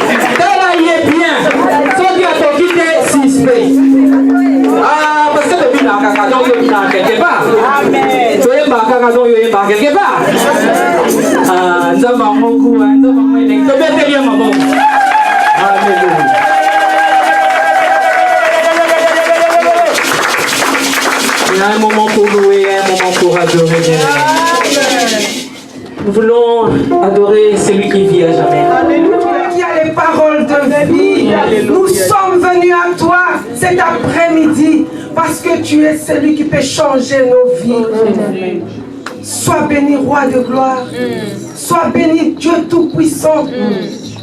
est bien. Soit tu as ton quitter 6 pays. Ah, parce que depuis la caca, donc il y a quelque part. Amen. Tu es pas caca, donc il y a quelque part. Ah, nous avons beaucoup, nous avons une équipe. Tu es bien, maman. Alléluia. Il y a un moment pour louer, un moment pour adorer. Nous voulons adorer celui qui vit à jamais. Alléluia. Qui a les paroles de vie. Nous sommes venus à toi cet après-midi parce que tu es celui qui peut changer nos vies. Sois béni, roi de gloire. Sois béni, Dieu Tout-Puissant.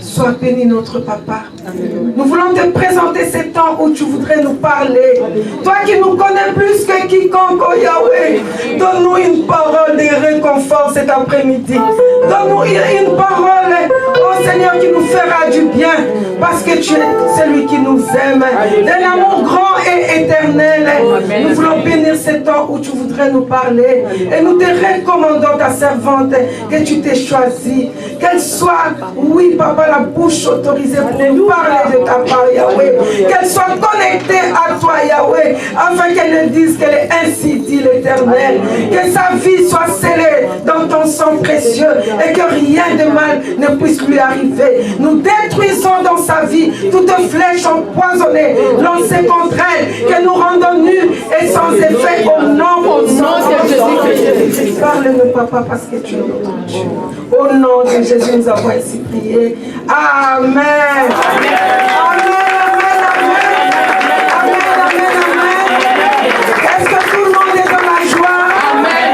Sois béni, notre papa. Nous voulons te présenter ces temps où tu voudrais nous parler. Toi qui nous connais plus que quiconque, oh Yahweh, donne-nous une parole de réconfort cet après-midi. Donne-nous une parole, oh Seigneur, qui nous fera du bien. Parce que tu es celui qui nous aime. D'un amour grand et éternel. Nous voulons bénir ces temps où tu voudrais nous parler. Et nous te recommandons ta servante que tu t'es choisie. Qu'elle soit, oui papa, la bouche autorisée pour nous parler de ta part, Yahweh. Qu'elle soit connectée à toi, Yahweh, afin qu'elle ne dise qu'elle est ainsi dit l'Éternel. Que sa vie soit scellée dans ton sang précieux et que rien de mal ne puisse lui arriver. Nous détruisons dans sa vie toute flèche empoisonnée lancée contre elle, que nous rendons nuls et sans effet au nom de Jésus. Parle-nous, papa, parce que tu es notre Dieu. Au nom de Jésus, nous avons ainsi prié. Amen. Amen. Amen. Amen. Amen. Est-ce que tout le monde est dans la joie? Amen.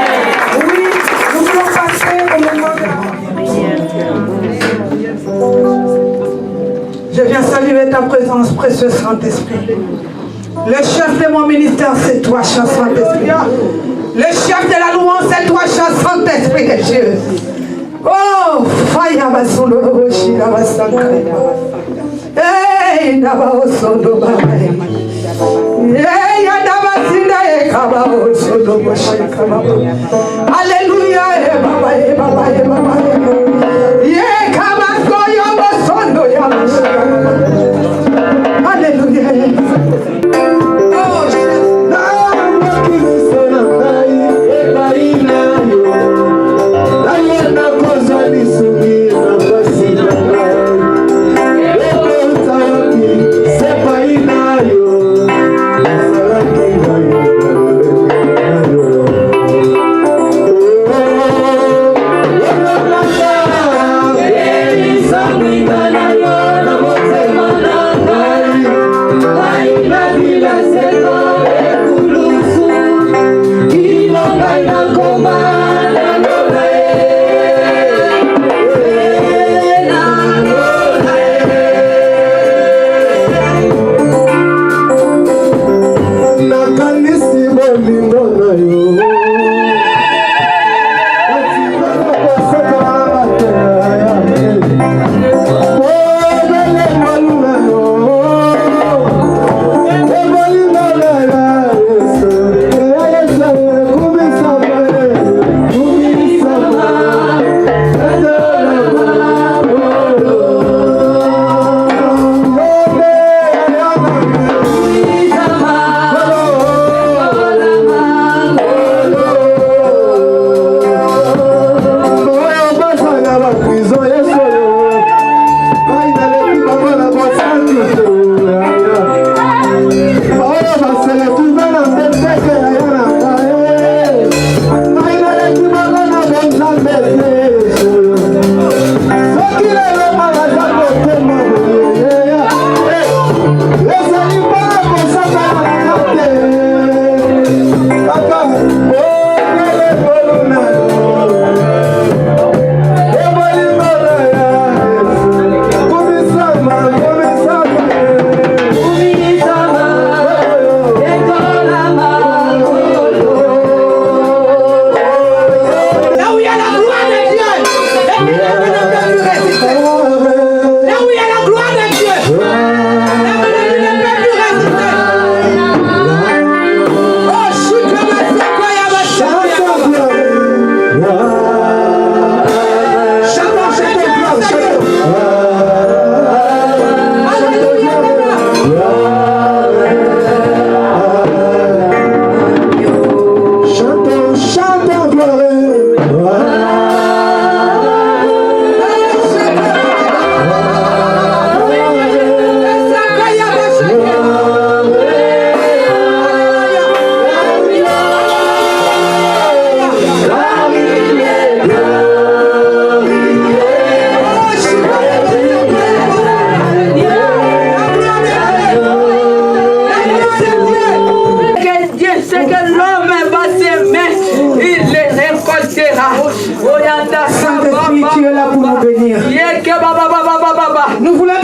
Oui, nous voulons passer au moment de... Je viens saluer ta présence, précieux Saint-Esprit. Le chef de mon ministère, c'est toi, cher Saint-Esprit. Le chef de la louange, c'est toi, cher Saint-Esprit de Dieu. Oh, fire basolo roshi na basanga. Hey, na baosondo bae. Hey, ya na basinda e kaba osondo boshi kaba. Hallelujah, baba e baba e baba e. Ye kaba soyo bosondo ya boshi. Hallelujah. Yeah.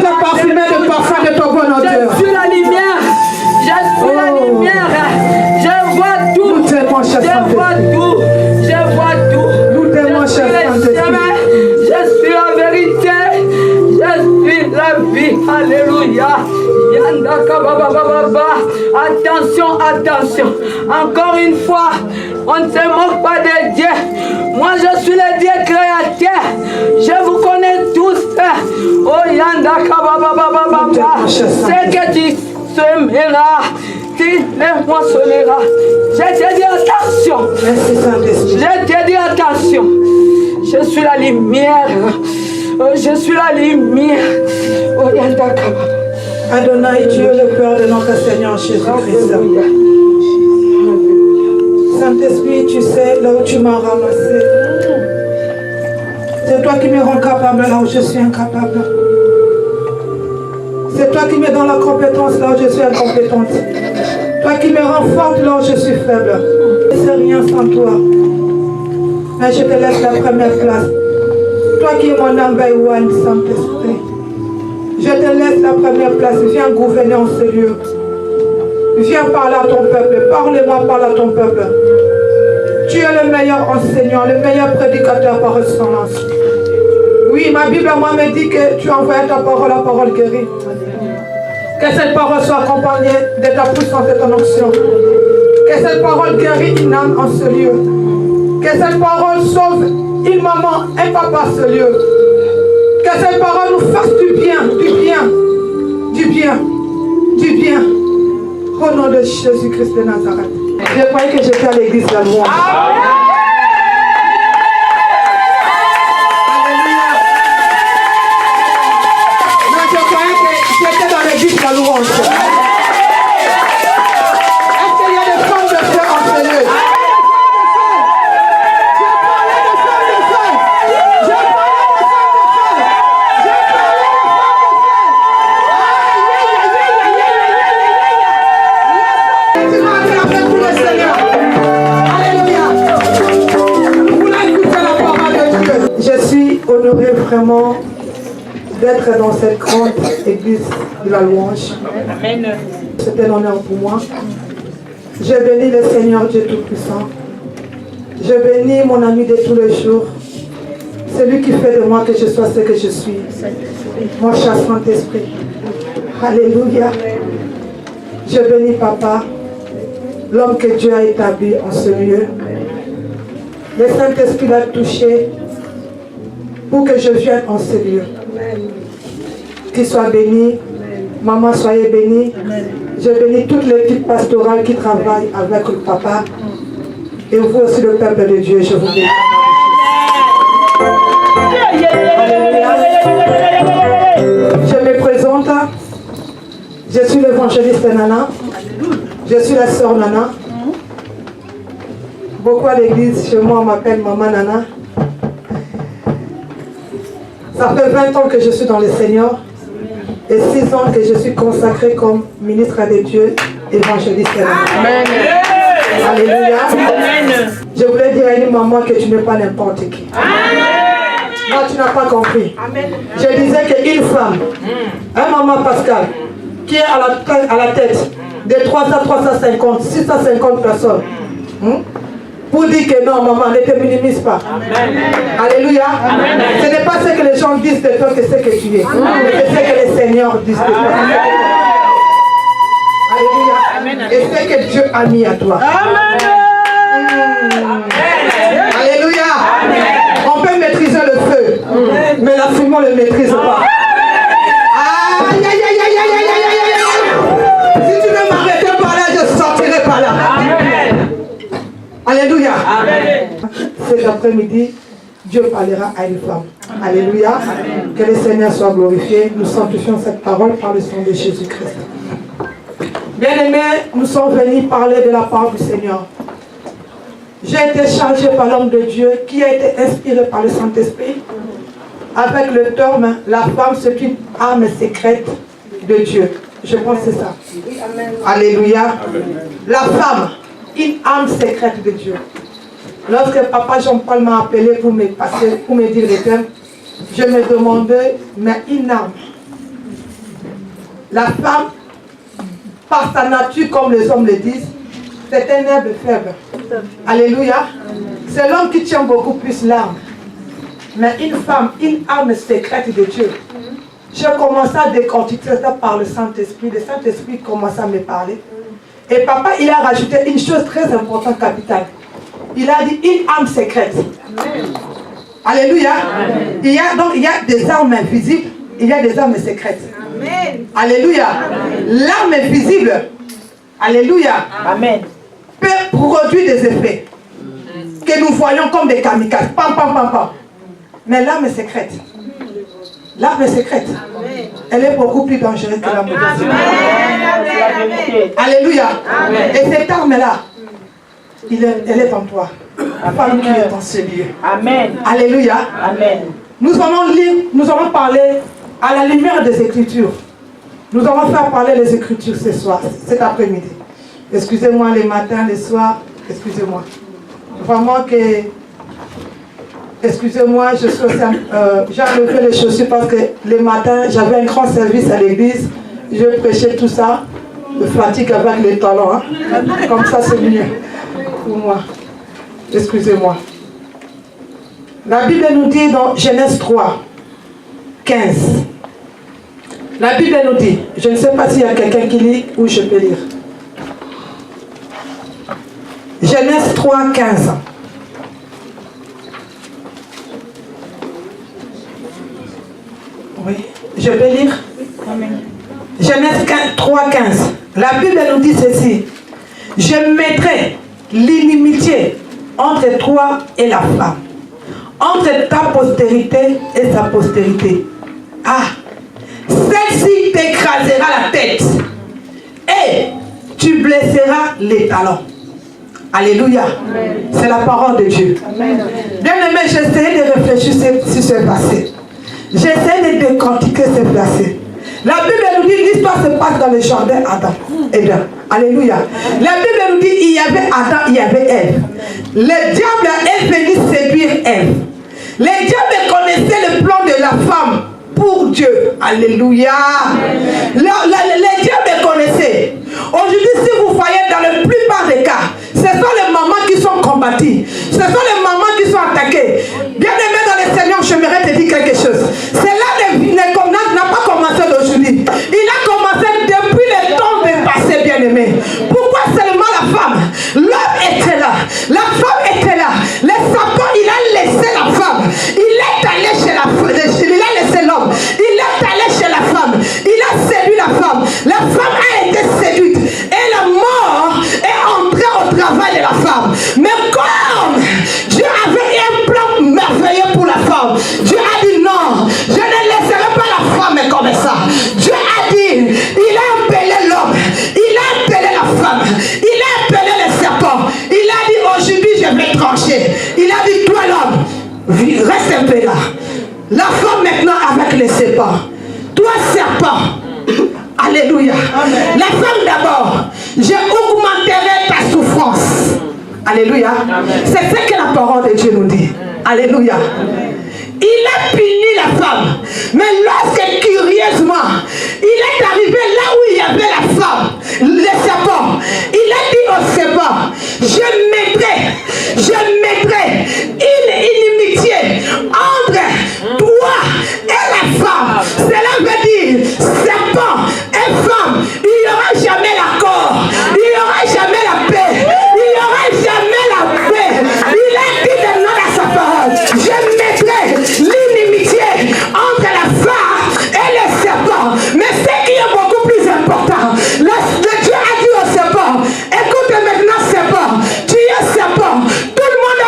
être parfumé de parfum de ton bon odeur. Je suis la lumière. Je suis la lumière. Je vois tout. Nous t'aimons, cher Je vois Saint-Esprit. tout. Je vois tout. Nous t'aimons, Je suis cher le Saint-Esprit. chemin. Je suis la vérité. Je suis la vie. Alléluia. Yandaka baba baba baba. Attention, attention. Encore une fois, on ne se moque pas de Dieu. Moi, je suis le Dieu créateur. Je vous connais tous. Oh Yandaka baba baba baba. C'est que tu semeras, tu les moissonneras. Je te dis attention. Merci Saint-Esprit. Je te dis attention. Je suis la lumière. Oh, je suis la lumière. Oh Yandaka baba. Adonai, tu es le Père de notre Seigneur Jésus-Christ. Alléluia. Saint-Esprit, tu sais là où tu m'as ramassé. C'est toi qui me rends capable là où je suis incapable. C'est toi qui me donnes la compétence là où je suis incompétente. Toi qui me rends forte là où je suis faible. Je ne sais rien sans toi. Mais je te laisse la première place. Toi qui es mon number one, Saint-Esprit. Je te laisse la première place. Viens gouverner en ce lieu. Viens parler à ton peuple. Parle-moi, parle à ton peuple. Tu es le meilleur enseignant, le meilleur prédicateur par excellence. Oui, ma Bible à moi me dit que tu envoies ta parole, la parole guérie. Que cette parole soit accompagnée de ta puissance et de ton onction. Que cette parole guérit une âme en ce lieu. Que cette parole sauve une maman, un papa en ce lieu. Que cette parole nous fasse du bien, du bien, du bien, du bien. Au nom de Jésus-Christ de Nazareth. Je croyais que j'étais à l'église de la louange. Non, je croyais que j'étais dans l'église de la louange. Est-ce qu'il y a des femmes de feu en ce lieu? Je parlais de femmes de feu. Je parlais de femmes de feu. Je parlais de femmes de feu. Tu m'as attrapé pour le Seigneur. Alléluia. Vous écoutez la parole de Dieu. Je suis honoré vraiment d'être dans cette grande église de la louange. C'est un honneur pour moi. Je bénis le Seigneur Dieu Tout-Puissant. Je bénis mon ami de tous les jours. Celui qui fait de moi que je sois ce que je suis. Mon cher Saint-Esprit. Alléluia. Je bénis Papa, l'homme que Dieu a établi en ce lieu. Le Saint-Esprit l'a touché pour que je vienne en ce lieu. Qu'il soit béni. Maman, soyez bénie. Je bénis toute l'équipe pastorale qui travaille avec le Papa. Et vous aussi, le peuple de Dieu, je vous bénis. Je me présente. Je suis l'évangéliste Nana. Je suis la sœur Nana. Beaucoup à l'église, chez moi, on m'appelle Maman Nana. Ça fait 20 ans que je suis dans le Seigneur et 6 ans que je suis consacrée comme ministre de Dieu, évangéliste Nana. Amen. Alléluia. Amen. Je voulais dire à une maman que tu n'es pas n'importe qui. Amen. Non, tu n'as pas compris. Amen. Je disais qu'une femme, un maman Pascal, qui est à la tête de 300, 350, 650 personnes, pour dire que non, maman, ne te minimise pas. Amen. Alléluia. Amen. Ce n'est pas ce que les gens disent de toi que c'est que tu es. Mais c'est ce que le Seigneur dit de toi. Alléluia. Amen. Et c'est que Dieu a mis à toi. Amen. Alléluia. Amen. On peut maîtriser le feu, mais la fumée, on ne le maîtrise pas. Aïe, aïe, aïe, aïe, aïe, aïe, aïe, aïe. Si tu ne m'arrêtais pas là, je sortirai par là. Amen. Alléluia. Amen. Cet après-midi, Dieu parlera à une femme. Alléluia. Amen. Que le Seigneur soit glorifié. Nous sanctifions cette parole par le sang de Jésus-Christ. Bien-aimés, nous sommes venus parler de la part du Seigneur. J'ai été chargé par l'homme de Dieu qui a été inspiré par le Saint-Esprit avec le terme « La femme, c'est une âme secrète de Dieu ». Je pense que c'est ça. Alléluia. Amen. La femme, une âme secrète de Dieu. Lorsque Papa Jean-Paul m'a appelé pour me dire les termes, je me demandais, mais une âme, La femme, par sa nature, comme les hommes le disent, c'est un herbe faible. Alléluia. C'est l'homme qui tient beaucoup plus l'arme. Mais une femme, une arme secrète de Dieu. J'ai commencé à décortiquer ça par le Saint-Esprit. Le Saint-Esprit commence à me parler. Et papa, il a rajouté une chose très importante, capitale. Il a dit une arme secrète. Amen. Alléluia. Amen. Il y a des armes invisibles, il y a des armes secrètes. Amen. Alléluia. L'arme invisible, alléluia, amen, peut produire des effets que nous voyons comme des kamikazes. Pam, pam, pam, pam. Mais l'arme secrète, l'arme secrète, elle est beaucoup plus dangereuse que l'arme visible. Alléluia. Amen. Et cette arme-là, elle est en toi. La femme qui est en ce lieu. Amen. Alléluia. Amen. Nous allons lire, nous allons parler à la lumière des Écritures. Nous allons faire parler les Écritures ce soir, cet après-midi. Excusez-moi les matins, les soirs, excusez-moi. Vraiment que... Excusez-moi, je suis aussi... j'ai enlevé les chaussures parce que les matins, j'avais un grand service à l'église. Je prêchais tout ça. Je fatigue avec les talons. Hein. Comme ça, c'est mieux pour moi. Excusez-moi. La Bible nous dit dans Genèse 3, 15. La Bible nous dit, je ne sais pas s'il y a quelqu'un qui lit ou je peux lire. Genèse 3, 15. Oui, je peux lire. Amen. Genèse 3, 15. La Bible nous dit ceci. Je mettrai l'inimitié entre toi et la femme, entre ta postérité et sa postérité. Ah, celle-ci t'écrasera la tête et tu blesseras les talons. Alléluia. C'est la parole de Dieu. Bien-aimé, j'essaie de réfléchir sur ce passé. J'essaie de décortiquer ce passé. La Bible nous dit l'histoire se passe dans le jardin Adam. Eden. Alléluia. La Bible nous dit il y avait Adam, il y avait Ève. Le diable est venu séduire Ève. Le diable connaissait le plan de la femme pour Dieu. Alléluia. Le diable connaissait. Aujourd'hui, si vous voyez dans la plupart des cas, ce sont les mamans qui sont combattues. Ce sont les mamans qui sont attaquées. Bien-aimé dans le Seigneur, j'aimerais te dire quelque chose. Cela n'a pas commencé d'aujourd'hui. Il a commencé depuis le temps de passé, bien-aimé. Pourquoi seulement la femme? L'homme était là. La femme était là. Le sapin, il a laissé la femme. Il est allé chez la femme. Il a laissé l'homme. Il est allé chez la femme. Il a séduit la femme. La femme a été séduite. Et la mort est entrée au travail de la femme. Mais comme Dieu avait un plan merveilleux pour la femme, Dieu a dit non, je ne laisserai pas la femme comme ça. Dieu a dit, il a appelé l'homme, il a appelé la femme, il a appelé le serpent. Il a dit aujourd'hui je vais trancher. Il a dit toi l'homme, reste un peu là. La femme maintenant avec le serpent. Toi serpent. Alléluia. Amen. La femme d'abord, je augmenterai ta souffrance. Alléluia. C'est ce que la parole de Dieu nous dit. Alléluia. Amen. Il a puni la femme. Mais lorsque curieusement, il est arrivé là où il y avait la femme, le serpent, il a dit au serpent, je mettrai une inimitié entre toi et la femme. Cela veut dire, serpent et femme, il n'y aura jamais l'accord, il n'y aura jamais la paix, il n'y aura jamais la paix. Il a dit maintenant à sa parole, je mettrai l'inimitié entre la femme et le serpent. Mais ce qui est beaucoup plus important, le Dieu a dit au serpent, écoute maintenant serpent, tu es serpent, tout le monde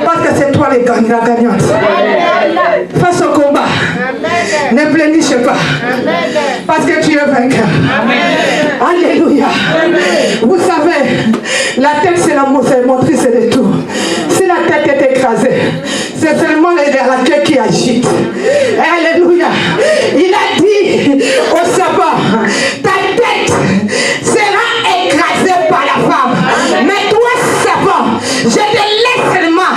Parce que c'est toi la gagnante. Fais ce combat. Ne pleurniche pas. Parce que tu es vainqueur. Alléluia. Vous savez, la tête c'est la motrice de tout. Si la tête est écrasée, c'est seulement la queue qui agite. Alléluia. Il a dit au sabbat, ta tête sera écrasée par la femme. Mais toi, sabbat, je te laisse seulement.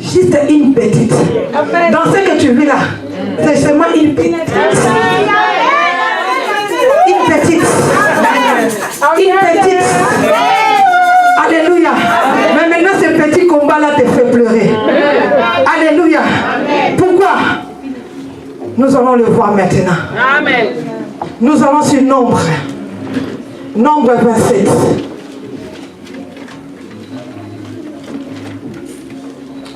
Juste une petite. Dans ce que tu vis là, c'est seulement une petite. Une petite. Une petite. Alléluia. Mais maintenant, ce petit combat-là te fait pleurer. Alléluia. Pourquoi? Nous allons le voir maintenant. Amen. Nous allons sur Nombre. Nombre 27.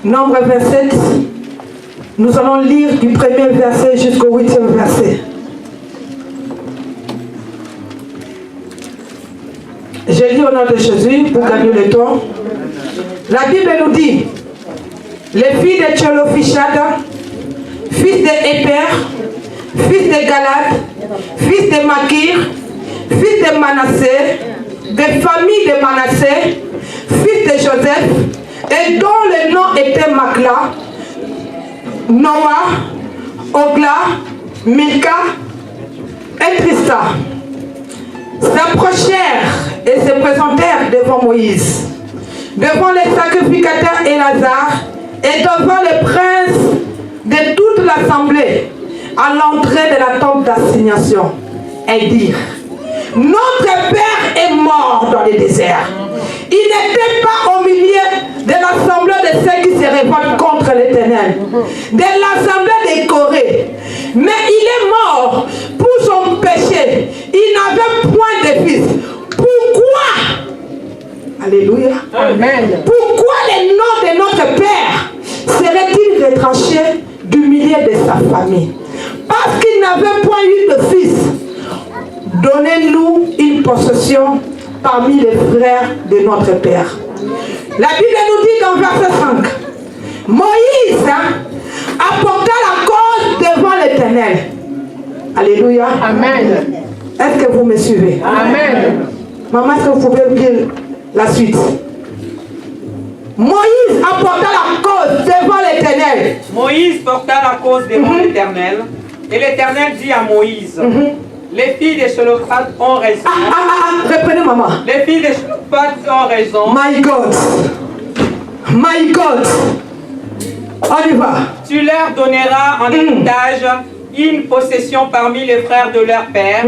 Nombre 27. Nous allons lire du premier verset jusqu'au 8e verset. Je lis au nom de Jésus pour gagner le temps. La Bible nous dit, les filles de Tchelophichad, fils de Éper, fils de Galad, fils de Makir, fils de Manassé, des familles de Manassé, fils de Joseph, et dont le nom était Makla, Noah, Ogla, Milka et Trista, s'approchèrent et se présentèrent devant Moïse, devant les sacrificateurs Élazar et devant les princes de toute l'assemblée à l'entrée de la tente d'assignation et dirent, notre père est mort dans le désert. Il n'était pas au milieu de l'assemblée de ceux qui se révoltent contre l'Éternel, de l'assemblée des Corée. Mais il est mort pour son péché. Il n'avait point de fils. Pourquoi? Alléluia. Amen. Pourquoi le nom de notre Père serait-il retranché du milieu de sa famille? Parce qu'il n'avait point eu de fils. Donnez-nous une possession parmi les frères de notre Père. La Bible nous dit dans verset 5, Moïse apporta la cause devant l'Éternel. Alléluia. Amen. Est-ce que vous me suivez? Amen. Maman, est-ce que vous pouvez lire la suite? Moïse apporta la cause devant l'Éternel. Moïse porta la cause devant l'Éternel. Et l'Éternel dit à Moïse, les filles de Tchelophichad ont raison. Reprenez maman. Les filles de Tchelophichad ont raison. My God. My God. On y va. Tu leur donneras en héritage une possession parmi les frères de leur père.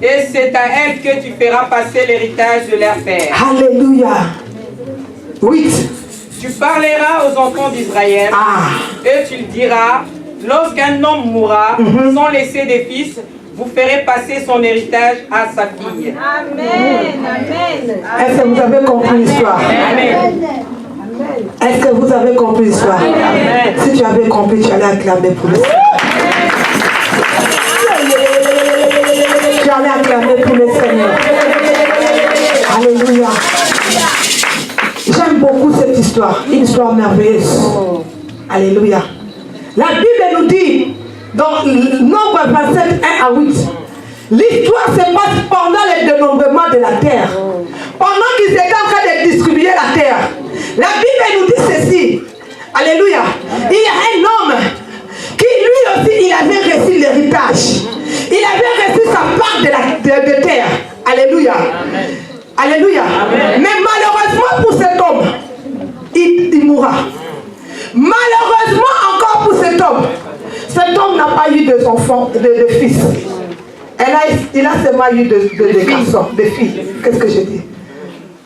Et c'est à elles que tu feras passer l'héritage de leur père. Alléluia. 8. Tu parleras aux enfants d'Israël. Et tu le diras, lorsqu'un homme mourra sans laisser des fils, vous ferez passer son héritage à sa fille. Amen. Amen. Est-ce que vous avez compris l'histoire? Est-ce que vous avez compris l'histoire? Si tu avais compris, tu allais acclamer pour le Seigneur. Tu allais acclamer pour le Seigneur. Alléluia. J'aime beaucoup cette histoire. Une histoire merveilleuse. Alléluia. La Bible nous dit, dans Nombre 27, 1 à 8, l'histoire se passe pendant le dénombrement de la terre. Pendant qu'ils étaient en train de distribuer la terre. La Bible nous dit ceci. Alléluia. Il y a un homme qui lui aussi, il avait reçu l'héritage. Il avait reçu sa part de terre. Alléluia. Amen. Alléluia. Amen. Mais malheureusement pour cet homme, il mourra. Malheureusement encore pour cet homme n'a pas eu de enfants, de fils. Il a seulement eu de garçons, de filles. Qu'est-ce que je dis?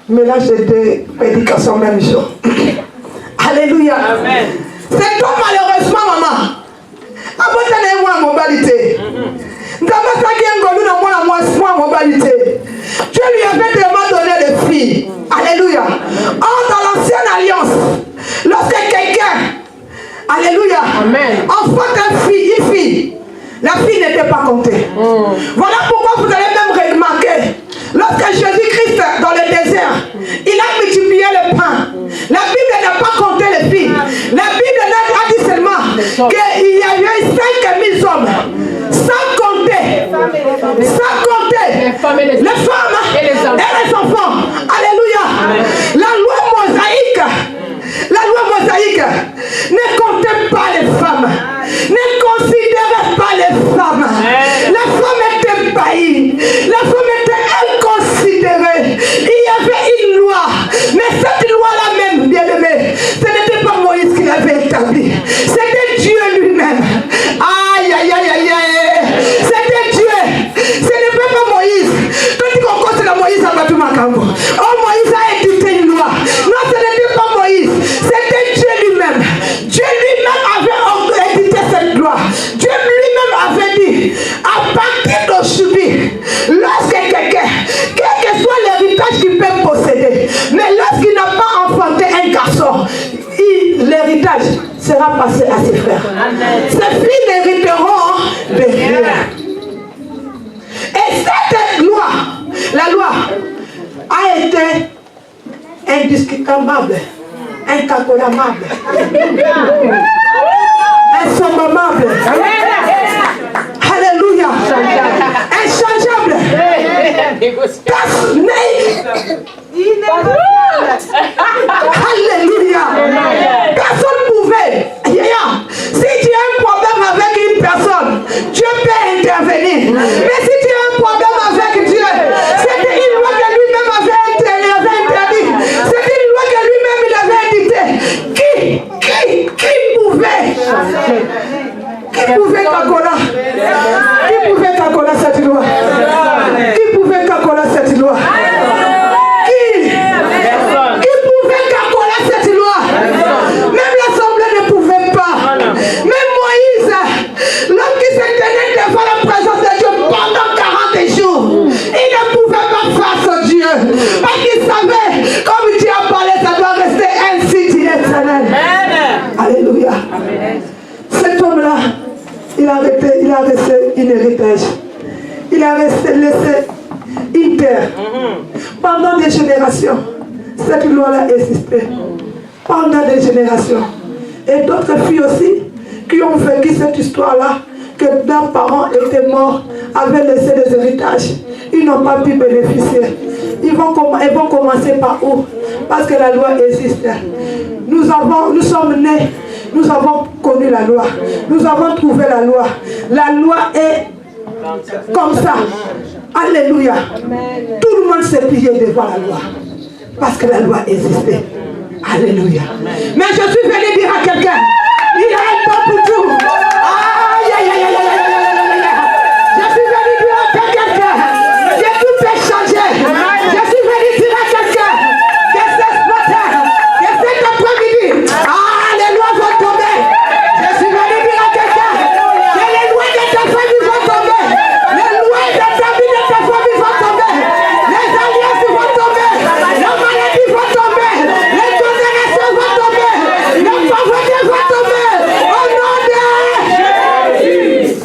Mélange de deux prédications même jour. Alléluia. Amen. Cet homme malheureusement, maman, tu lui avais tellement donné des filles. Alléluia. Or, dans l'ancienne alliance, lorsque quelqu'un, alléluia, enfante une fille, La fille n'était pas comptée. Voilà pourquoi vous allez même remarquer, lorsque Jésus-Christ dans le désert, il a multiplié le pain. La Bible n'a pas compté les filles. La Bible a dit seulement qu'il y avait 5000 hommes. Sans compter les femmes et les enfants. Alléluia. La loi mosaïque ne comptait pas les femmes, ne considérait pas les femmes. La femme était baillie, la femme était inconsidérée. Il y avait une loi, mais cette loi-là même, bien aimée, ce n'était pas Moïse qui l'avait établie, c'était Dieu lui-même. Aïe, aïe, aïe, aïe, aïe. C'était Dieu, ce n'est pas Moïse. Toi tu comprends, c'est la Moïse à Batou Makambo. Oh, Moïse a édicté une loi. Non, ce n'était pas Moïse, c'était Dieu lui-même. Dieu lui-même avait édicté cette loi. Dieu lui-même avait dit, à partir d'aujourd'hui, lorsque quelqu'un, quel que soit l'héritage qu'il peut posséder, mais lorsqu'il n'a pas enfanté un garçon, l'héritage sera passé à ses frères. Ses filles n'hériteront de rien. Et cette loi, la loi, a été indiscutable, incalculable, insommable. Alléluia. Inchangeable. Alléluia. Personne ne pouvait. Si tu as un problème avec une personne, Dieu peut intervenir. Mais si tu as un problème avec Dieu, c'était une loi que lui-même avait interdit. C'était une loi que lui-même il avait édictée. Qui pouvait cacola? Qui pouvait cacola cette loi? Qui pouvait cacola cette loi? Qui pouvait cacola cette loi? Même l'assemblée ne pouvait pas. Même Moïse, lorsqu'il se tenait devant la présence de Dieu pendant 40 jours, il ne pouvait pas face à Dieu. Parce qu'il savait, comme Dieu a parlé, ça doit rester ainsi, dit l'Éternel. Alléluia. Cet homme-là, il a resté un héritage. Il a laissé une terre. Pendant des générations, cette loi-là existait. Pendant des générations. Et d'autres filles aussi qui ont vécu cette histoire-là, que leurs parents étaient morts, avaient laissé des héritages. Ils n'ont pas pu bénéficier. Ils vont commencer par où? Parce que la loi existe. Nous sommes nés. Nous avons connu la loi. Nous avons trouvé la loi. La loi est comme ça. Alléluia. Tout le monde s'est plié devant la loi. Parce que la loi existait. Alléluia. Mais je suis venu dire à quelqu'un, il y a un temps pour tout. Aïe, aïe, aïe, aïe, aïe, aïe, aïe. Je suis venu dire à quelqu'un que tout peut changer. Je suis venu dire à quelqu'un que ce matin, que cet après-midi, les lois vont tomber. Je suis venu dire à quelqu'un que les lois de ta famille vont tomber. Les lois de ta vie de ta famille vont tomber. Les alliances vont tomber. Les maladies vont tomber. Les condamnations vont tomber. La pauvreté va tomber. Au nom de Jésus.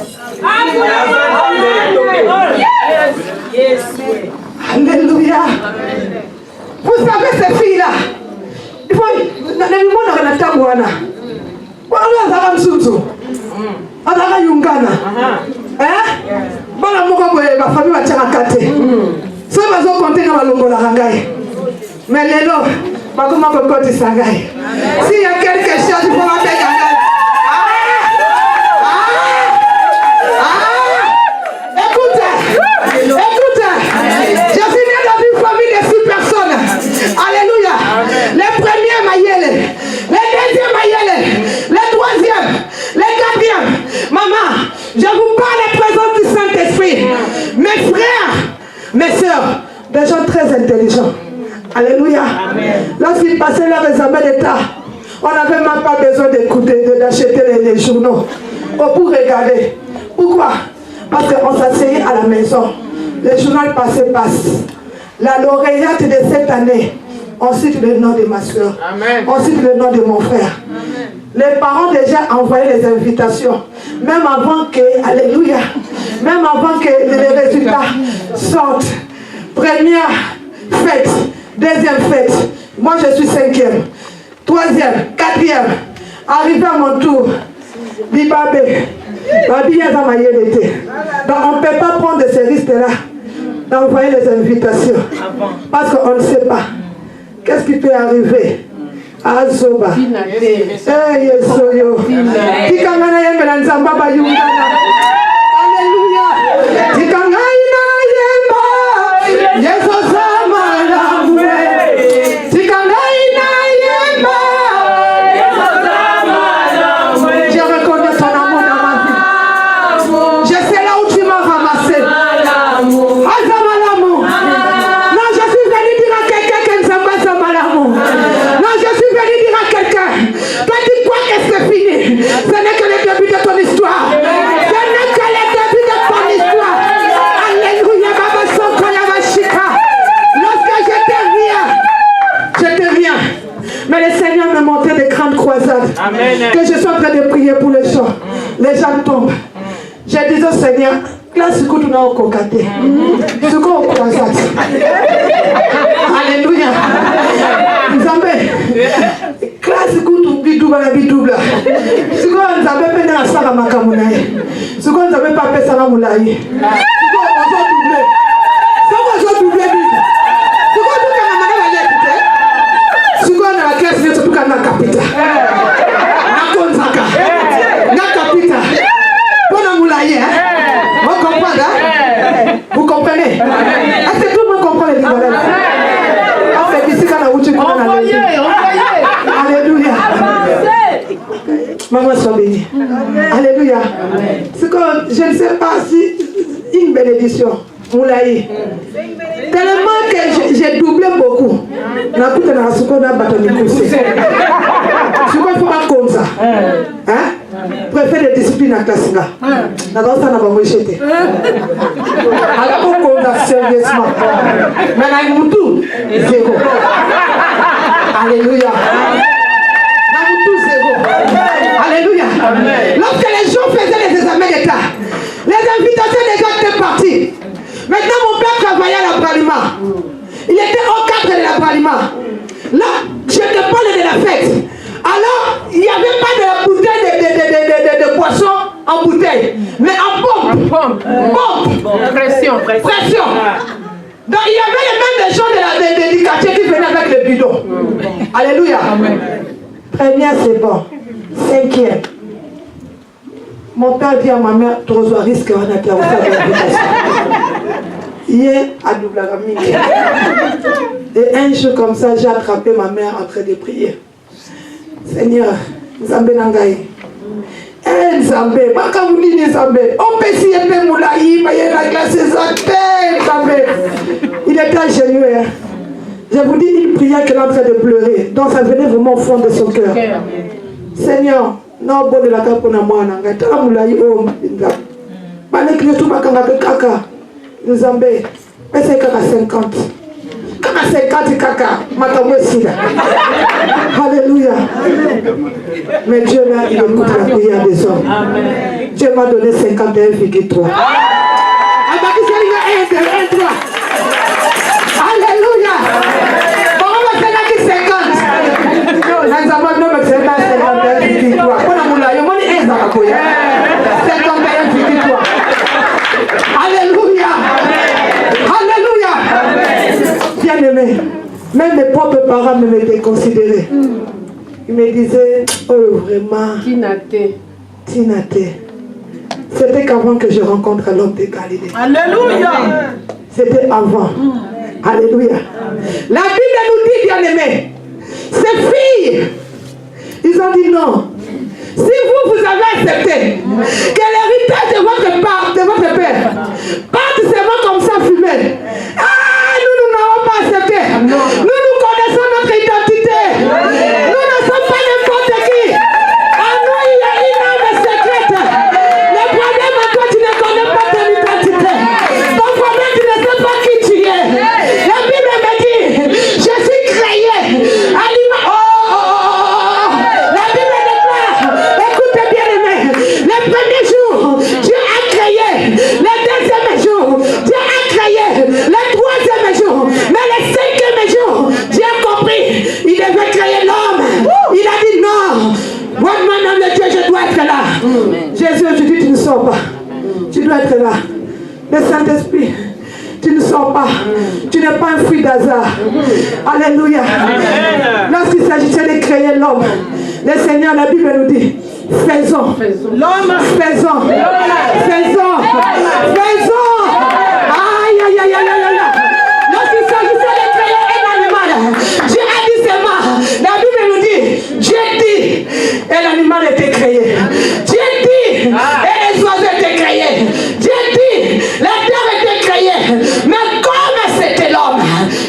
Alléluia. Vous savez ces filles-là, il faut mais les lots, s'il y a quelque chose, il faut m'appeler. Écoute, je suis né dans une famille de 6 personnes. Alléluia. Les premiers Mayele, les deuxièmes Mayele, les troisièmes, les quatrièmes. Maman, je vous parle de la présence du Saint-Esprit. Mes frères, mes soeurs, des gens très intelligents. Alléluia. Lorsqu'ils passaient leur examen d'État, on n'avait même pas besoin d'écouter, d'acheter les journaux pour regarder. Pourquoi? Parce qu'on s'asseyait à la maison. Le journal passait. La lauréate de cette année, On cite le nom de ma soeur. On cite le nom de mon frère. Les parents déjà envoyaient les invitations. Même avant que, alléluia, même avant que les résultats sortent. Première fête, deuxième fête. Moi je suis 5e. 3e, 4e. Arrivé à mon tour. Bibabé. Donc on ne peut pas prendre ce risque-là d'envoyer les invitations. Parce qu'on ne sait pas. Qu'est-ce qui peut arriver? Azoba. Alléluia. Amen. Que je suis en train de prier pour les gens. Les gens tombent. Je dis au Seigneur, classe que tu n'as pas cocaté. Ce qu'on croisat. Alléluia. Nzambe. Classe que tu bidouba la bidouba. Ce qu'on Nzambe peine à ça la makamunaye. Ce qu'on Nzambe pas pèse à la moulaye. Ce qu'on va doubler. Ce qu'on va doubler. Ce qu'on va doubler. Ce qu'on a la classe de tout le monde capita. Vous comprenez? Est-ce que tout le monde comprend les livres? Alléluia. Maman soit bénie. Alléluia. C'est que je ne sais pas si une bénédiction. Moulaye. Tellement que j'ai doublé beaucoup. Na kuta na suko na batoni kusi. Suko faut pas comme ça. Hein? Préfère de discipline à classe là. Na dosa na ba jeter. Alors qu'on a sérieusement. Mais na mutu zéro. Alléluia. Na mutu zéro. Alléluia. Lorsque les gens faisaient les examens d'État, les invitations des gens étaient partis. Maintenant, mon père travaillait à l'abraliment. Il était au cadre de l'abraliment. Là, je te parle de la fête. Alors, il n'y avait pas de bouteille de poisson en bouteille, mais en pompe. Pompe. Pression. Donc, il y avait les mêmes gens du quartier qui venaient avec le bidon. Alléluia. Première, c'est bon. 5e. Mon père dit à ma mère, tu reçois risque on a terminé l'invitation. Hier, à Doublagaming. Et un jour comme ça, j'ai attrapé ma mère en train de prier. Seigneur, Nzambe Nangaï. Nzambe, Makamouni Nzambe. On peut s'y aimer Moulaï, mais la glace Nzambe. Il était ingénieux. Je vous dis, il priait qu'elle est en train de pleurer. Donc ça venait vraiment au fond de son cœur. Seigneur, non, bon de la cape pour moi, Nangaï. T'as Moulaï, oh, Nzambe. Malgré que tout le monde kaka. Nzambe, mais c'est kaka 50. Kaka 50 kaka, matamwe sida. Alléluia. Mais Dieu là, il écoute la prière des hommes. Dieu m'a donné 51,3. Alléluia. Bon, on va faire qui 50. Nzambe, non, mais c'est pas 51,3. On a moula, il y a mon Nzambe. 51,3. Alléluia. Alléluia. Bien-aimé, même mes propres parents me mettaient considéré. Ils me disaient, oh vraiment, Tinaté. C'était qu'avant que je rencontre l'homme de Galilée. Alléluia. C'était avant. Alléluia. La Bible nous dit, bien-aimé, ces filles, ils ont dit non. Si vous avez accepté que l'héritage de votre père parte seulement comme ça fumé, nous n'avons pas accepté. Nous connaissons notre identité. Nous ne sommes pas n'importe qui. En nous, il y a une âme secrète. Le problème à toi, tu ne connais pas ton identité. Ton problème, tu ne sais pas qui tu es. La Bible me dit, je suis créé pas. Tu dois être là. Le Saint-Esprit, tu ne sors pas. Tu n'es pas un fruit d'hasard. Alléluia. Lorsqu'il s'agissait de créer l'homme, le Seigneur, la Bible nous dit, faisons. L'homme, faisons. Faisons. Faisons. Aïe, aïe, aïe, aïe, aïe, aïe. Lorsqu'il s'agissait de créer un animal, Dieu a dit seulement, la Bible nous dit, Dieu dit, et l'animal était créé. Dieu dit, et les oiseaux étaient créés. Dieu dit, la terre était créée. Mais comme c'était l'homme,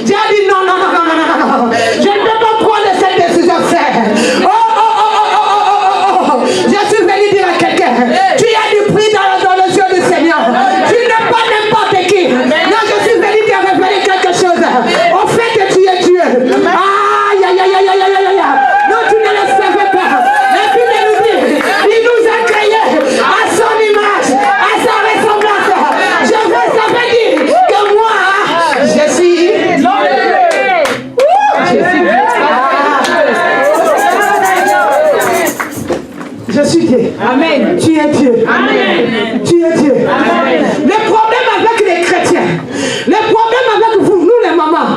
Dieu a dit non, non, non, non, non, non, non. Je ne peux pas prendre cette décision, frère. Oh, oh, oh, oh, oh, oh, oh, oh. Je suis venu dire à quelqu'un, tu as du prix dans les yeux du Seigneur. Tu n'es pas n'importe qui. Non, je suis venu te révéler quelque chose. Au fait que tu es Dieu. Aïe, aïe, aïe, aïe, aïe, aïe, aïe. Non, tu ne le savais pas. La Bible nous dit, il nous a créés à son image, à sa ressemblance. Je veux, ça veut dire que moi, je suis. Je suis Dieu. Amen. Tu es Dieu. Amen. Tu es Dieu. Amen. Le problème avec les chrétiens, le problème avec vous, nous les mamans,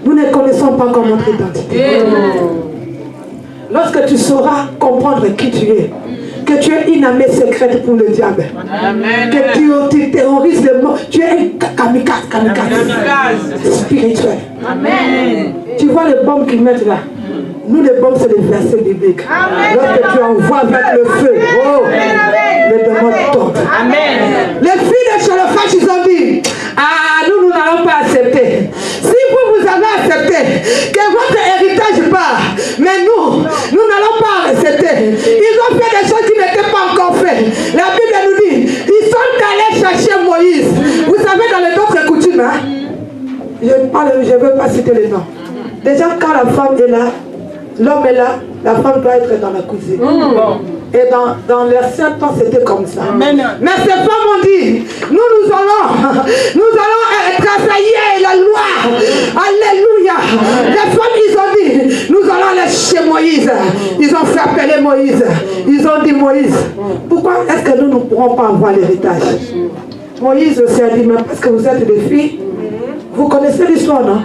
nous ne connaissons pas encore notre identité. Lorsque tu sauras comprendre qui tu es, que tu es une armée secrète pour le diable, amen, que tu terrorises le monde, tu es un kamikaze spirituel. Amen. Tu vois les bombes qu'ils mettent là. Nous, les bombes, c'est les versets bibliques. Amen. Lorsque tu envoies avec le feu, oh, les démons tombent. Amen. Les filles de Cholophage, ils ont dit, ah, nous n'allons pas accepter. Si vous avez accepté que votre héritage part, mais nous n'allons pas accepter. Ils ont fait des choses qui n'étaient pas encore faites. La Bible nous dit, ils sont allés chercher Moïse. Vous savez, dans les autres coutumes, hein, je ne veux pas citer les noms. Déjà, quand la femme est là, l'homme est là, la femme doit être dans la cuisine. Et dans l'ancien temps, c'était comme ça. Amen. Mais ces femmes ont dit, nous allons être assaillis la loi. Alléluia. Les femmes, ils ont dit, nous allons aller chez Moïse. Ils ont fait appeler Moïse. Ils ont dit, Moïse, pourquoi est-ce que nous ne pourrons pas avoir l'héritage? Moïse aussi a dit, mais parce que vous êtes des filles, vous connaissez l'histoire, non?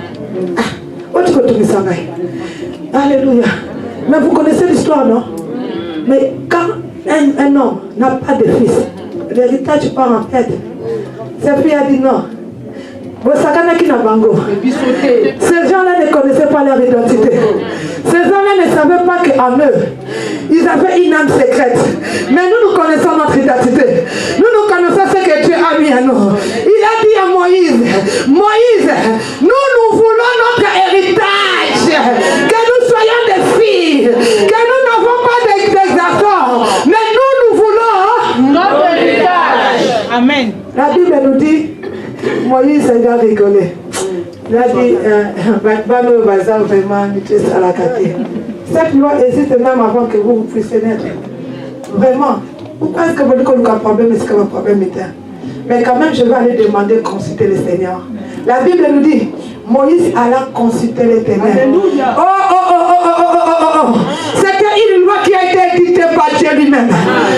Autre que tout ça. Alléluia. Mais vous connaissez l'histoire, non? Mais quand un homme n'a pas de fils, l'héritage part en tête. Cette fille a dit non. Ces gens-là ne connaissaient pas leur identité. Ces gens-là ne savaient pas qu'en eux, ils avaient une âme secrète. Mais nous connaissons notre identité. Nous connaissons ce que Dieu a mis à nous. Il a dit à Moïse, Moïse, nous voulons notre héritage. Que nous soyons des filles. Que nous n'avons pas des garçons. Mais nous voulons notre héritage. Amen. La Bible nous dit, Moïse a rigolé. Il a dit, vraiment, cette loi existe même avant que vous puissiez naître. Vraiment. Pourquoi est-ce que vous dites que vous avez un problème? Est-ce que votre problème est un? Mais quand même, je vais aller demander de consulter le Seigneur. La Bible nous dit, Moïse alla consulter l'Éternel. Oh, oh, oh, oh, oh, oh, oh, oh, oh. C'était une loi qui a été édictée par Dieu lui-même.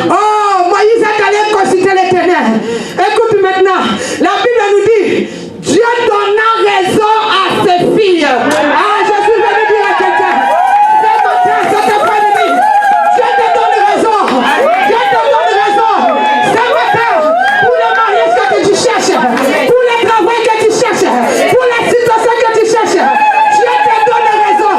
Oh, Moïse est allé consulter l'Éternel. Écoute maintenant, la Bible nous dit, Dieu donna raison à ses filles. Ah, je suis venu dire à quelqu'un, ce matin, cet après-midi, Dieu te donne raison. Dieu te donne raison. Ce matin, pour le mariage que tu cherches, pour le travail que tu cherches, pour la situation que tu cherches, Dieu te donne raison.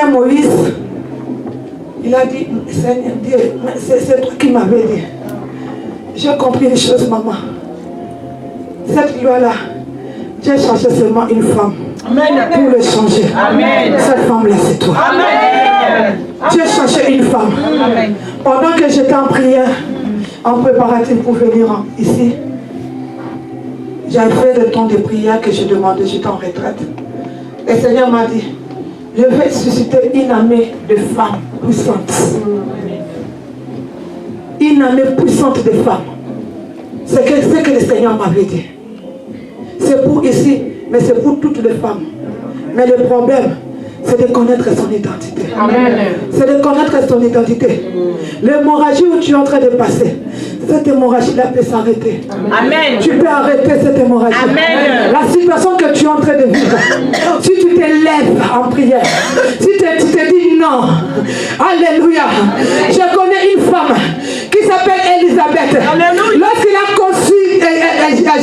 un Moïse, il a dit, Seigneur Dieu, c'est toi qui m'avais dit. J'ai compris une chose, maman. Cette loi-là, Dieu cherchait seulement une femme. Amen. Pour le changer. Amen. Cette femme-là, c'est toi. Amen. Dieu cherchait une femme. Amen. Pendant que j'étais en prière, en préparatif pour venir ici, j'avais fait le temps de prière que je demandais, j'étais en retraite. Le Seigneur m'a dit, je vais susciter une armée de femmes puissantes. Une armée puissante de femmes. C'est ce que le Seigneur m'avait dit. C'est pour ici, mais c'est pour toutes les femmes. Mais le problème, c'est de connaître son identité. C'est de connaître son identité. L'hémorragie où tu es en train de passer, cette hémorragie-là peut s'arrêter. Amen. Tu peux arrêter cette hémorragie. Amen. La situation que tu es en train de vivre, si tu te lèves en prière, si tu te dis non, alléluia. Je connais une femme qui s'appelle Elisabeth. Lorsqu'il a conçu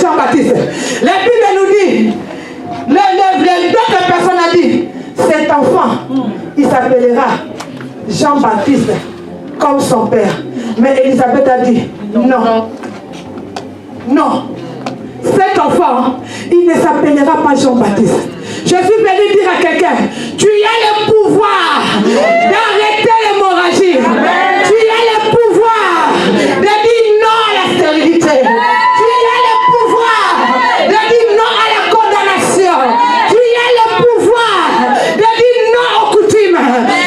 Jean-Baptiste, la Bible nous dit, d'autres personnes ont dit, cet enfant, il s'appellera Jean-Baptiste comme son père. Mais Elisabeth a dit, non. Non. Cet enfant, il ne s'appellera pas Jean-Baptiste. Je suis venu dire à quelqu'un, tu as le pouvoir d'arrêter l'hémorragie. Tu as le pouvoir de dire non à la stérilité. Tu as le pouvoir de dire non à la condamnation. Tu as le pouvoir de dire non aux coutumes.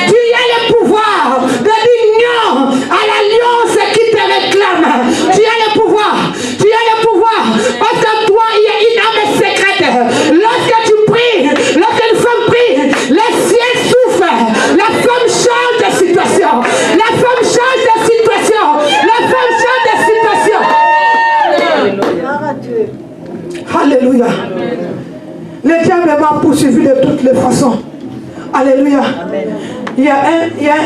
Tu as le pouvoir de dire non à l'alliance qui te réclame. Tu as le pouvoir. Tu as le pouvoir. Parce que toi, il y a une âme secrète. Lorsque tu pries, lorsqu'une femme prie, les cieux souffrent. La femme change de situation. La femme change de situation. La femme change de situation. Alléluia. Le diable m'a poursuivi de toutes les façons. Alléluia. Il y a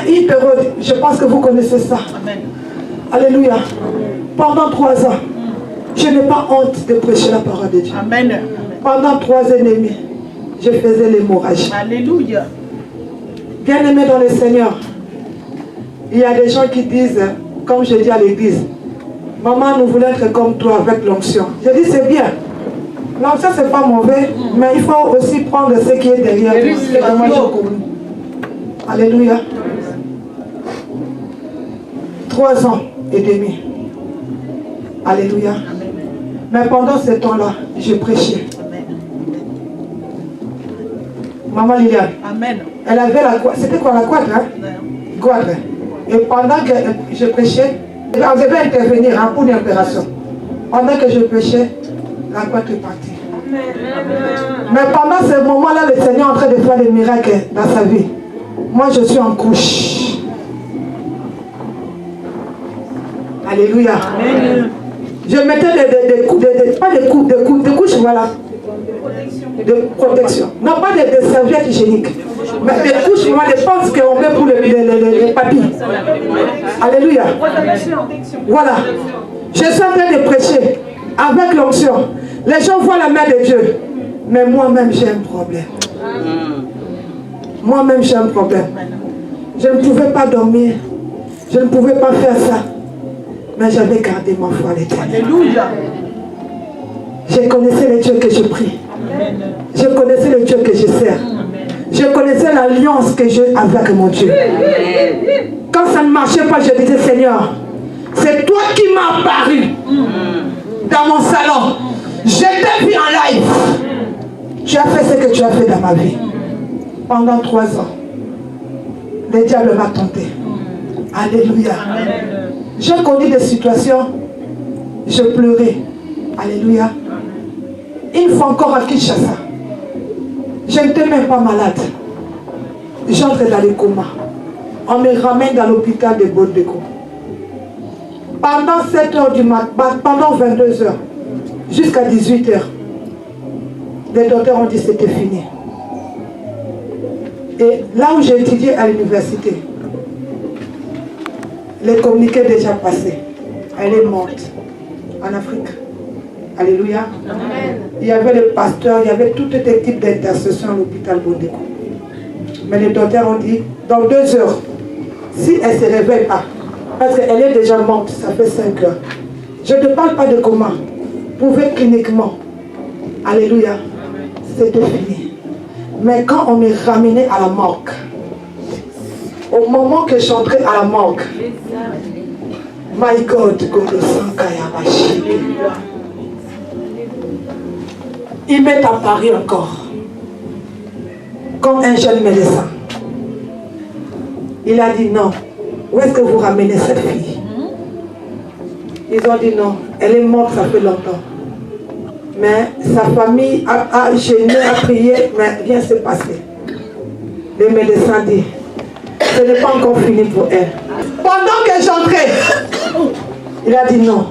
une période, je pense que vous connaissez ça. Alléluia. Pendant 3 ans, je n'ai pas honte de prêcher la parole de Dieu. Amen. Pendant 3 ans et demi, je faisais l'hémorragie. Alléluia. Bien-aimé dans le Seigneur, il y a des gens qui disent, comme je dis à l'église, maman, nous voulons être comme toi avec l'onction. Je dis, c'est bien. L'onction, c'est pas mauvais, mais il faut aussi prendre ce qui est derrière. Alléluia. 3 ans et demi. Alléluia. Mais pendant ce temps-là, je prêchais. Maman Liliane. Amen. Elle avait la quoi? C'était quoi la quadre, hein? Quadre. Et pendant que je prêchais, je devais intervenir pour une opération. Pendant que je prêchais, la quadre est partie. Mais pendant ce moment-là, le Seigneur est en train de faire des miracles dans sa vie. Moi, je suis en couche. Alléluia. Amen. Je mettais des couches, voilà. De protection. Non, pas des serviettes hygiéniques. Mais des couches, moi, des penses qu'on met pour les papilles. Alléluia. Voilà. Je suis en train de prêcher avec l'onction. Les gens voient la main de Dieu. Mais moi-même, j'ai un problème. Moi-même, j'ai un problème. Je ne pouvais pas dormir. Je ne pouvais pas faire ça. Mais j'avais gardé ma foi à l'Éternel. Alléluia. Je connaissais le Dieu que je prie. Je connaissais le Dieu que je sers. Je connaissais l'alliance que j'ai avec mon Dieu. Quand ça ne marchait pas, je disais, Seigneur, c'est toi qui m'as apparu dans mon salon. Je t'ai vu en live. Tu as fait ce que tu as fait dans ma vie. Pendant 3 ans, le diable m'a tenté. Alléluia. J'ai connu des situations, je pleurais. Alléluia. Une fois encore à Kinshasa, je n'étais même pas malade. J'entre dans les comas. On me ramène dans l'hôpital de Bondeko. Pendant 7 heures du matin, pendant 22 heures, jusqu'à 18 heures, les docteurs ont dit que c'était fini. Et là où j'ai étudié à l'université, les communiqués déjà passés. Elle est morte en Afrique. Alléluia. Amen. Il y avait le pasteur, il y avait toute équipe d'intercession à l'hôpital Bondeko. Mais les docteurs ont dit, dans 2 heures, si elle ne se réveille pas, parce qu'elle est déjà morte, ça fait 5 heures. Je ne parle pas de comment. Pouvez cliniquement. Alléluia. C'était fini. Mais quand on m'est ramené à la morgue, au moment que j'entrais à la morgue, my God, il m'est apparu encore comme un jeune médecin. Il a dit non. Où est-ce que vous ramenez cette fille? Ils ont dit non. Elle est morte, ça fait longtemps. Mais sa famille a gêné, a prié, mais rien s'est passé. Le médecin dit, ce n'est pas encore fini pour elle. Pendant que j'entrais, il a dit non.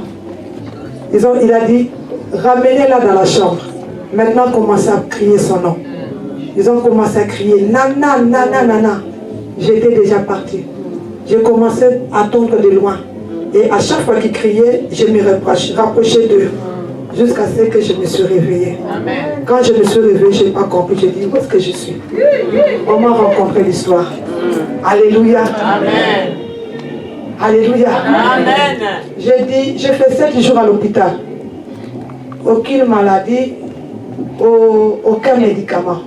Il a dit, ramenez-la dans la chambre. Maintenant, commencez à crier son nom. Ils ont commencé à crier, nana, nana, nana. J'étais déjà partie. J'ai commencé à attendre de loin. Et à chaque fois qu'ils criaient, je me rapprochais d'eux. Jusqu'à ce que je me suis réveillée. Amen. Quand je me suis réveillée, je n'ai pas compris. J'ai dit, où est-ce que je suis? On m'a rencontré l'histoire. Alléluia. Amen. Alléluia. Amen. J'ai dit, j'ai fait 7 jours à l'hôpital. Aucune maladie, aucun médicament.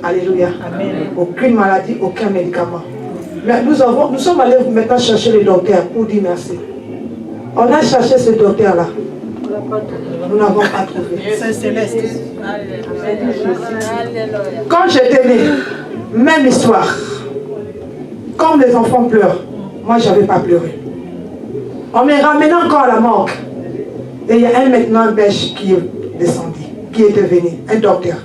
Alléluia. Amen. Aucune maladie, aucun médicament. Mais nous sommes allés maintenant chercher le docteur pour dire merci. On a cherché ce docteur-là. Nous n'avons pas trouvé. C'est céleste. Quand j'étais née, même histoire. Comme les enfants pleurent, moi je n'avais pas pleuré. On m'est ramené encore à la morgue. Et il y a maintenant un belge qui est descendu, qui est devenu un docteur.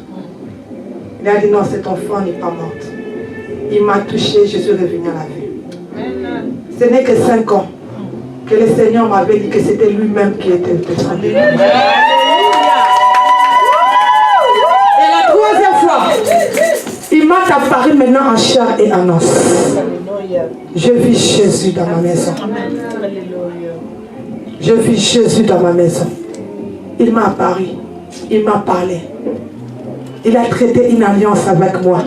Il a dit non, cet enfant n'est pas morte. Il m'a touché, je suis revenue à la vie. Ce n'est que 5 ans que le Seigneur m'avait dit que c'était lui-même qui était descendu. Et la 3e fois, il m'a apparu maintenant en chair et en os. Je vis Jésus dans ma maison. Je vis Jésus dans ma maison. Il m'a apparu, il m'a parlé. Il a traité une alliance avec moi.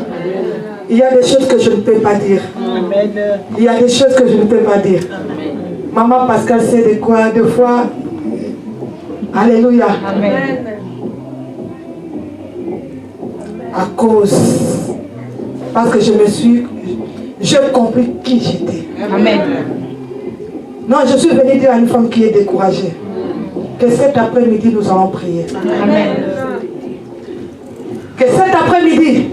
Il y a des choses que je ne peux pas dire. Il y a des choses que je ne peux pas dire. Maman Pascal sait de quoi, des fois. Alléluia. Amen. À cause. Parce que j'ai compris qui j'étais. Amen. Non, je suis venue dire à une femme qui est découragée que cet après-midi nous allons prier. Amen. Que cet après-midi,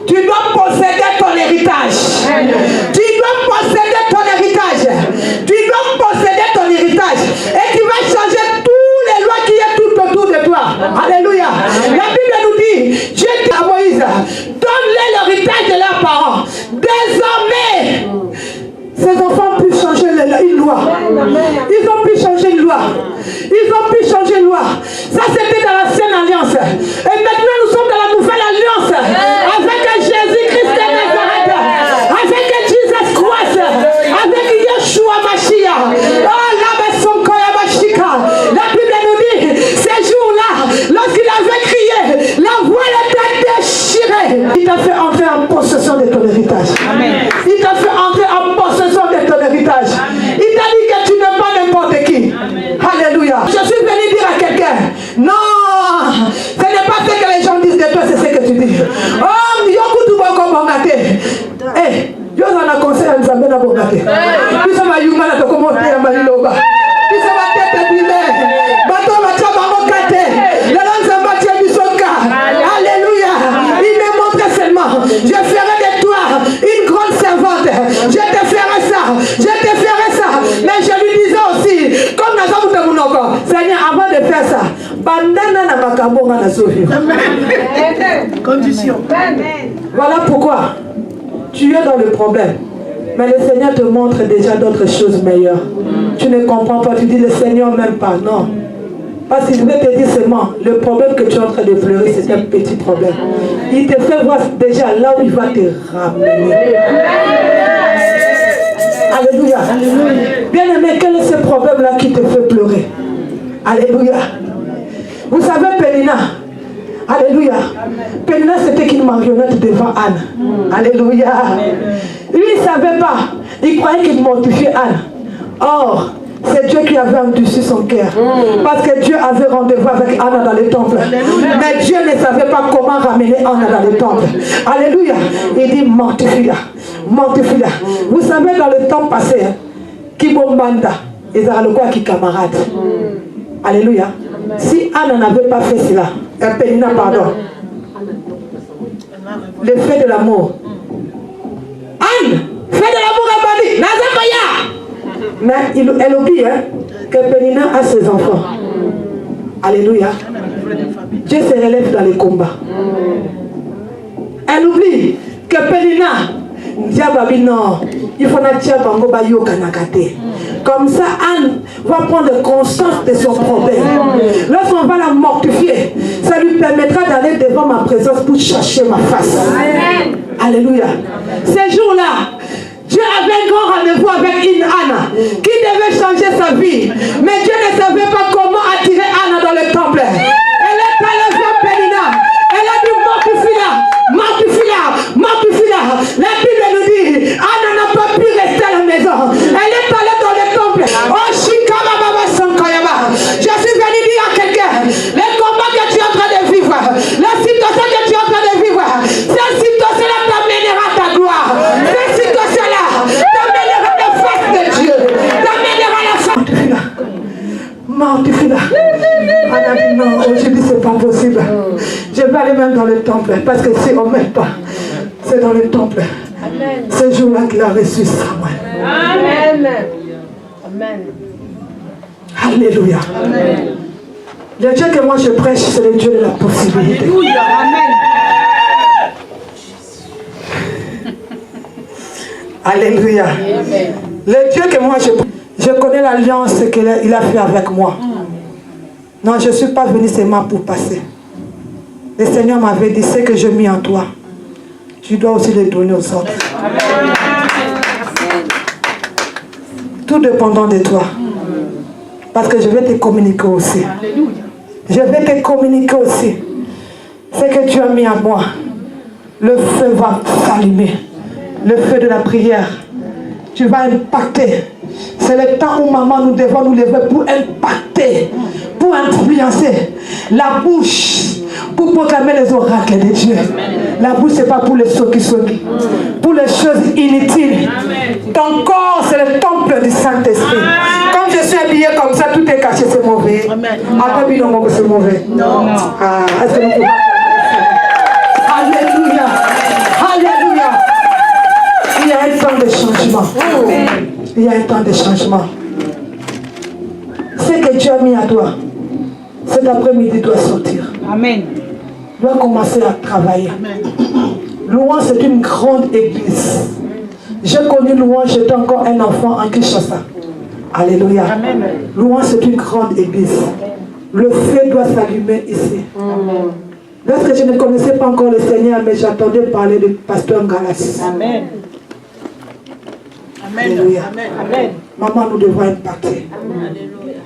tu dois posséder ton héritage. Tu dois posséder ton héritage. Tu dois posséder ton héritage. Et tu vas changer tous les lois qui sont tout autour de toi. Alléluia. La Bible nous dit, Dieu dit à Moïse, donne-les l'héritage de leurs parents. Désormais, ces enfants ont pu changer une loi. Ils ont pu changer une loi. Ils ont pu changer une loi. Ça, c'était dans l'ancienne alliance. Et maintenant, nous sommes dans la nouvelle alliance. Avec Jésus-Christ de Nazareth. Avec Jesus Christ. Avec Yeshua Mashiach. Oh, la Bible nous dit, ces jours-là, lorsqu'il avait crié, la voile était déchirée. Il t'a fait entrer en possession de ton héritage. Amen. Il t'a fait entrer en possession de ton héritage. Amen. Il t'a dit que tu n'es pas n'importe qui. Amen. Alléluia. Je suis venu dire à quelqu'un, non, ce n'est pas ce que les gens disent de toi, c'est ce que tu dis. Oh, yokutu boko bongate. Eh, yo na conseil à Nzambe na bongate. Puis ça va yuma na to commenter à Maliloba. Puis ça va tête brûlée. Bateau va tchaba bongate. Le Nzamba tient du soka. Alléluia. Il me montre seulement, je ferai de toi une grande servante. Je te ferai ça. Je te ferai ça. Mais je lui disais aussi, comme Nazamu Tamunoko, Seigneur, avant de faire ça, bandana na makabonga na sofi. Condition. Voilà pourquoi tu es dans le problème. Mais le Seigneur te montre déjà d'autres choses meilleures. Tu ne comprends pas, tu dis le Seigneur même pas. Non. Parce qu'il veut te dire seulement, le problème que tu es en train de pleurer, c'est un petit problème. Il te fait voir déjà là où il va te ramener. Alléluia. Bien aimé, quel est ce problème-là qui te fait pleurer? Alléluia. Vous savez, Pélina, Alléluia. Pénina, c'était qu'une marionnette devant Anne. Alléluia. Lui, il ne savait pas. Il croyait qu'il mortifiait Anne. Or, c'est Dieu qui avait endurci son cœur. Parce que Dieu avait rendez-vous avec Anna dans le temple. Mais Dieu ne savait pas comment ramener Anna dans le temple. Alléluia. Il dit mortifie-la. Mortifie-la. Vous savez, dans le temps passé, Kibombanda, ils avaient le quoi qui camarade. Alléluia. Si Anna n'avait pas fait cela, Pénina, pardon, le fait de l'amour. Anne, fait de l'amour à Bandi, Nazapaya. Mais elle oublie que Pénina a ses enfants. Alléluia. Dieu se relève dans les combats. Elle oublie que Pénina, Diababi non, il faut comme ça, Anne va prendre conscience de son problème. Lorsqu'on va la mortifier, ça lui permettra d'aller devant ma présence pour chercher ma face. Alléluia. Ces jours-là, Dieu avait un grand rendez-vous avec une Anna qui devait changer sa vie. Mais Dieu ne savait pas comment attirer Anna dans le temple. Elle est allée vers Pénina. Elle a dit mortifie-la, mortifie-la, mortifie-la. La Bible nous dit, Anna n'a pas pu rester à la maison. Elle est allée dans le temple. Oh, Shikama Baba Sankayama. Je suis venu dire à quelqu'un, les combats que tu es en train de vivre, la situation que tu es en train de vivre, cette situation-là t'amènera ta gloire. Cette situation-là t'amènera la face de Dieu. T'amènera la face. Mortifie-la. Mortifie-la. Anna dit non, aujourd'hui c'est pas possible. Je vais aller même dans le temple, parce que si on ne m'aide pas, c'est dans le temple. Amen. Ce jour-là qu'il a reçu Samuel. Amen. Amen. Alléluia. Amen. Le Dieu que moi je prêche, c'est le Dieu de la possibilité. Alléluia. Amen. Alléluia. Amen. Le Dieu que moi je connais l'alliance qu'il a fait avec moi. Non, je ne suis pas venu seulement pour passer. Le Seigneur m'avait dit, ce que j'ai mis en toi, tu dois aussi le donner aux autres. Amen. Tout dépendant de toi. Parce que je vais te communiquer aussi. Je vais te communiquer aussi. Ce que tu as mis en moi, le feu va s'allumer. Le feu de la prière. Tu vas impacter. C'est le temps où maman nous devons nous lever pour impacter, pour influencer la bouche, pour proclamer les oracles de Dieu. La bouche, ce n'est pas pour les soki-soki, pour les choses inutiles. Ton corps, c'est le temple du Saint-Esprit. Comme je suis habillé comme ça, tout est caché, c'est mauvais. Après, non, c'est mauvais. Non. Est-ce que nous pouvons... Alléluia. Alléluia. Il y a un temps de changement. Il y a un temps de changement. Ce que Dieu a mis à toi, cet après-midi doit sortir. Amen. Doit commencer à travailler. Amen. Louange, c'est une grande église. J'ai connu Louange, j'étais encore un enfant en Kinshasa. Alléluia. Amen. Louange, c'est une grande église. Le feu doit s'allumer ici. Amen. Lorsque je ne connaissais pas encore le Seigneur, mais j'attendais parler du pasteur Galas. Amen. Alléluia. Amen. Maman, nous devons impacter. Amen.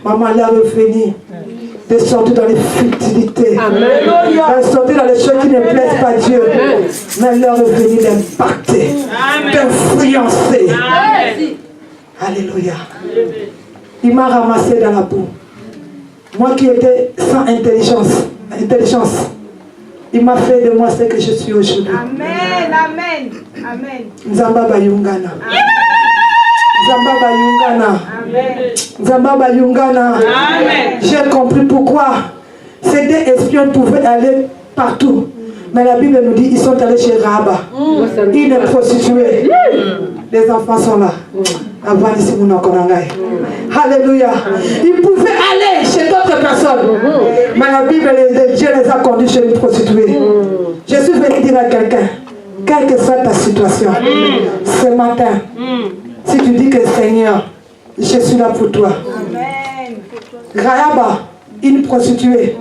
Maman, l'heure est venue de sortir dans les futilités. De sortir dans les choses qui ne plaisent pas à Dieu. Amen. Mais l'heure est venue d'impacter, d'influencer. Alléluia. Il m'a ramassé dans la boue. Moi qui étais sans intelligence, il m'a fait de moi ce que je suis aujourd'hui. Amen. Amen. Amen. Nzamba Bayungana. Zambaba Yungana. Zambaba Yungana. J'ai compris pourquoi ces deux espions pouvaient aller partout. Mais la Bible nous dit ils sont allés chez Rahaba. Une prostituée. Les enfants sont là. Alléluia. Ils pouvaient aller chez d'autres personnes. Mais la Bible, Dieu les a conduits chez une prostituée. Je suis venu dire à quelqu'un, quelle que soit ta situation, ce matin, si tu dis que Seigneur, je suis là pour toi. Rahaba, une prostituée,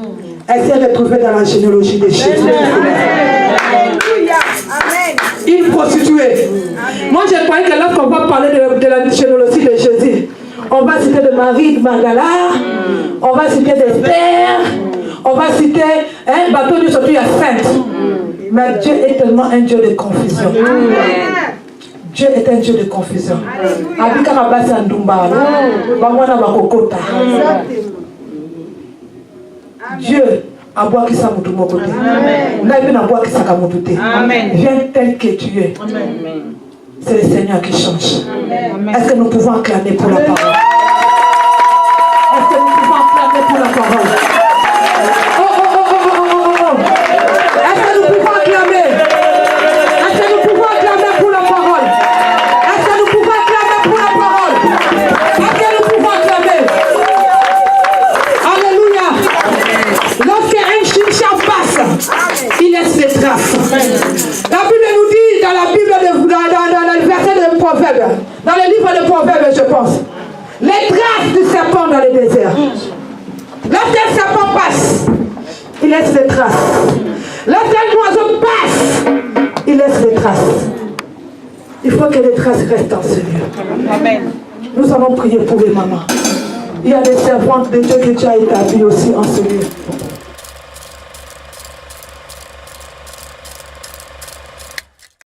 elle s'est retrouvée dans la généalogie de Jésus. Une prostituée. Moi, je croyais que lorsqu'on va parler de la généalogie de Jésus, on va citer de Marie, de Magdala, on va citer d'Esther, on va citer un bateau de surtout il y a 5. Mais Dieu est tellement un Dieu de confusion. Dieu est un Dieu de confusion. Abika Rabasi Andumba. Bamwana Bakokota. Dieu a bois qui s'en moute mon côté. Amen. Viens tel que tu es. Amen. C'est le Seigneur qui change. Est-ce que nous pouvons acclamer pour la parole? Est-ce que nous pouvons acclamer pour la parole? Est-ce que nous pouvons acclamer? Est-ce que nous pouvons acclamer pour la parole? Est-ce que nous pouvons acclamer pour la parole? Est-ce que nous pouvons acclamer? Alléluia. Lorsqu'un chicha passe, il laisse les traces. La Bible nous dit dans la Bible, dans le verset de Proverbes, dans le livre de Proverbes, je pense, les traces du serpent dans le désert. Lorsqu'un serpent passe, il laisse les traces. Lorsqu'un oiseau passe, il laisse les traces. Il faut que les traces restent en ce lieu. Amen. Nous allons prier pour les mamans. Il y a des servantes de Dieu que Dieu a établies aussi en ce lieu.